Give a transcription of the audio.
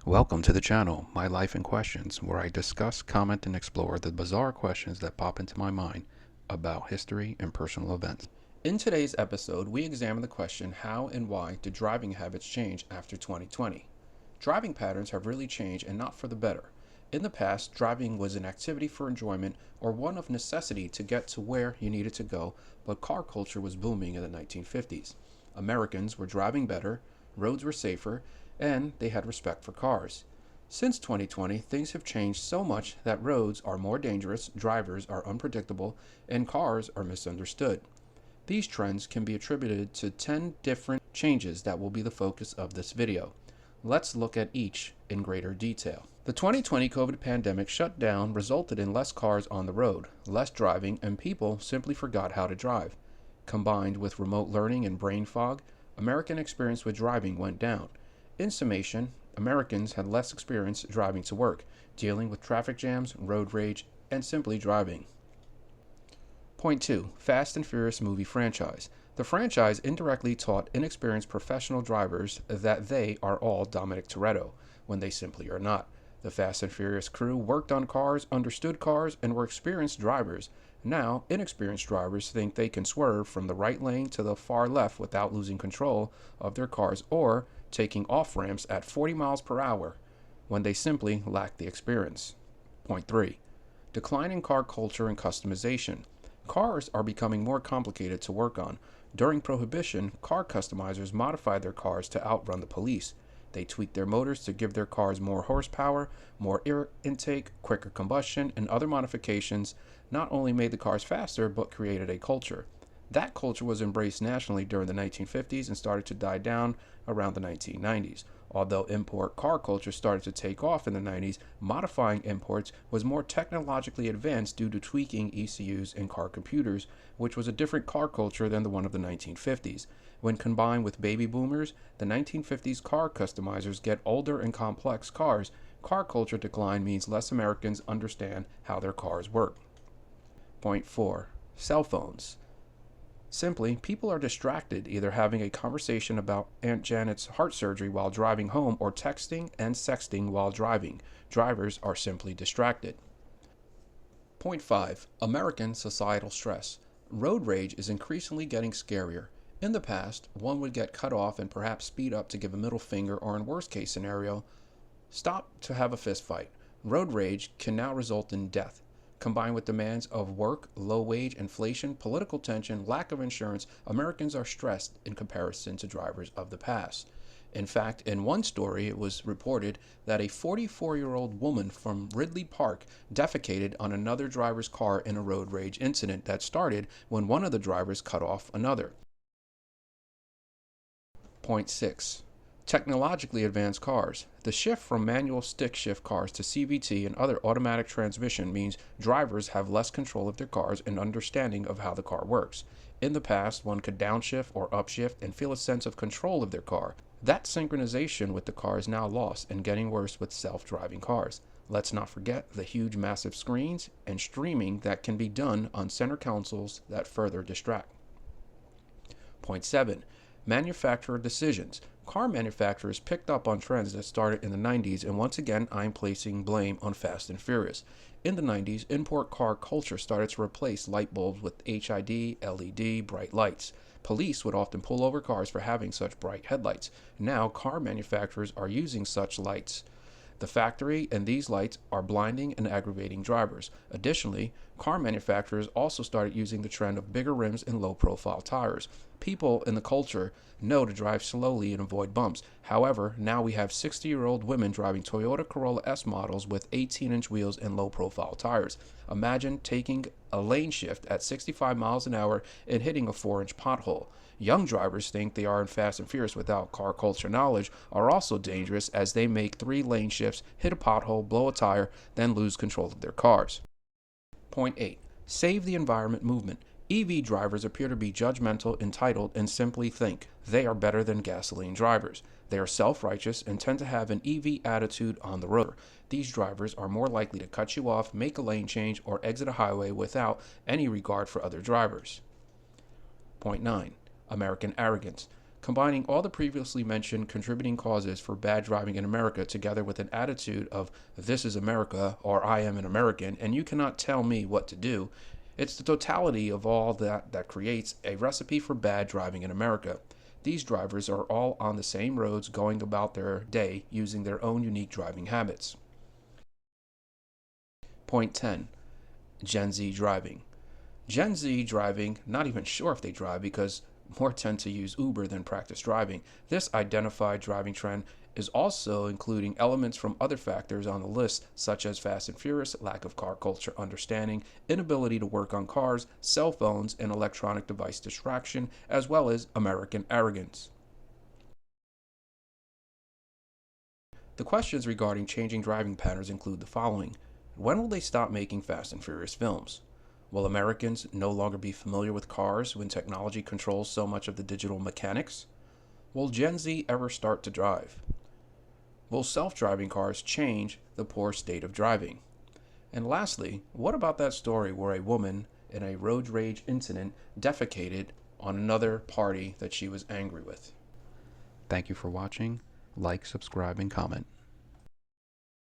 Welcome to the channel, My Life in Questions, where I discuss, comment, and explore the bizarre questions that pop into my mind about history and personal events. In today's episode, we examine the question, how and why did driving habits change after 2020? Driving patterns have really changed, and not for the better. In the past, driving was an activity for enjoyment or one of necessity to get to where you needed to go, but car culture was booming in the 1950s. Americans were driving better, roads were safer, and they had respect for cars. Since 2020, things have changed so much that roads are more dangerous, drivers are unpredictable, and cars are misunderstood. These trends can be attributed to 10 different changes that will be the focus of this video. Let's look at each in greater detail. The 2020 COVID pandemic shutdown resulted in less cars on the road, less driving, and people simply forgot how to drive. Combined with remote learning and brain fog, American experience with driving went down. In summation, Americans had less experience driving to work, dealing with traffic jams, road rage, and simply driving. Point 2. Fast and Furious movie franchise. The franchise indirectly taught inexperienced professional drivers that they are all Dominic Toretto, when they simply are not. The Fast and Furious crew worked on cars, understood cars, and were experienced drivers. Now, inexperienced drivers think they can swerve from the right lane to the far left without losing control of their cars or taking off ramps at 40 miles per hour when they simply lack the experience. Point 3. Decline in car culture and customization. Cars are becoming more complicated to work on. During Prohibition, car customizers modified their cars to outrun the police. They tweaked their motors to give their cars more horsepower, more air intake, quicker combustion, and other modifications not only made the cars faster, but created a culture. That culture was embraced nationally during the 1950s and started to die down around the 1990s. Although import car culture started to take off in the 90s, modifying imports was more technologically advanced due to tweaking ECUs in car computers, which was a different car culture than the one of the 1950s. When combined with baby boomers, the 1950s car customizers get older and complex cars. Car culture decline means less Americans understand how their cars work. Point 4. Cell phones. Simply, people are distracted, either having a conversation about Aunt Janet's heart surgery while driving home or texting and sexting while driving. Drivers are simply distracted. Point 5. American societal stress. Road rage is increasingly getting scarier. In the past, one would get cut off and perhaps speed up to give a middle finger, or in worst case scenario, stop to have a fist fight. Road rage can now result in death. Combined with demands of work, low wage, inflation, political tension, lack of insurance, Americans are stressed in comparison to drivers of the past. In fact, in one story, it was reported that a 44-year-old woman from Ridley Park defecated on another driver's car in a road rage incident that started when one of the drivers cut off another. Point 6. Technologically advanced cars. The shift from manual stick shift cars to CVT and other automatic transmission means drivers have less control of their cars and understanding of how the car works. In the past, one could downshift or upshift and feel a sense of control of their car. That synchronization with the car is now lost and getting worse with self-driving cars. Let's not forget the huge massive screens and streaming that can be done on center consoles that further distract. Point 7. Manufacturer decisions. Car manufacturers picked up on trends that started in the 90s, and once again, I'm placing blame on Fast and Furious. In the 90s, import car culture started to replace light bulbs with HID, LED, bright lights. Police would often pull over cars for having such bright headlights. Now, car manufacturers are using such lights. The factory and these lights are blinding and aggravating drivers. Additionally, car manufacturers also started using the trend of bigger rims and low-profile tires. People in the culture know to drive slowly and avoid bumps. However, now we have 60-year-old women driving Toyota Corolla S models with 18-inch wheels and low-profile tires. Imagine taking a lane shift at 65 miles an hour and hitting a 4-inch pothole. Young drivers think they are in Fast and Furious without car culture knowledge are also dangerous, as they make 3 lane shifts, hit a pothole, blow a tire, then lose control of their cars. Point 8. Save the environment movement. EV drivers appear to be judgmental, entitled, and simply think they are better than gasoline drivers. They are self-righteous and tend to have an EV attitude on the road. These drivers are more likely to cut you off, make a lane change, or exit a highway without any regard for other drivers. Point 9. American arrogance. Combining all the previously mentioned contributing causes for bad driving in America together with an attitude of "this is America" or "I am an American and you cannot tell me what to do," it's the totality of all that creates a recipe for bad driving in America. These drivers are all on the same roads going about their day using their own unique driving habits. Point 10. Gen Z driving. Gen Z driving, not even sure if they drive because more tend to use Uber than practice driving. This identified driving trend is also including elements from other factors on the list, such as Fast and Furious, lack of car culture understanding, inability to work on cars, cell phones, and electronic device distraction, as well as American arrogance. The questions regarding changing driving patterns include the following. When will they stop making Fast and Furious films? Will Americans no longer be familiar with cars when technology controls so much of the digital mechanics? Will Gen Z ever start to drive? Will self-driving cars change the poor state of driving? And lastly, what about that story where a woman in a road rage incident defecated on another party that she was angry with? Thank you for watching. Like, subscribe, and comment.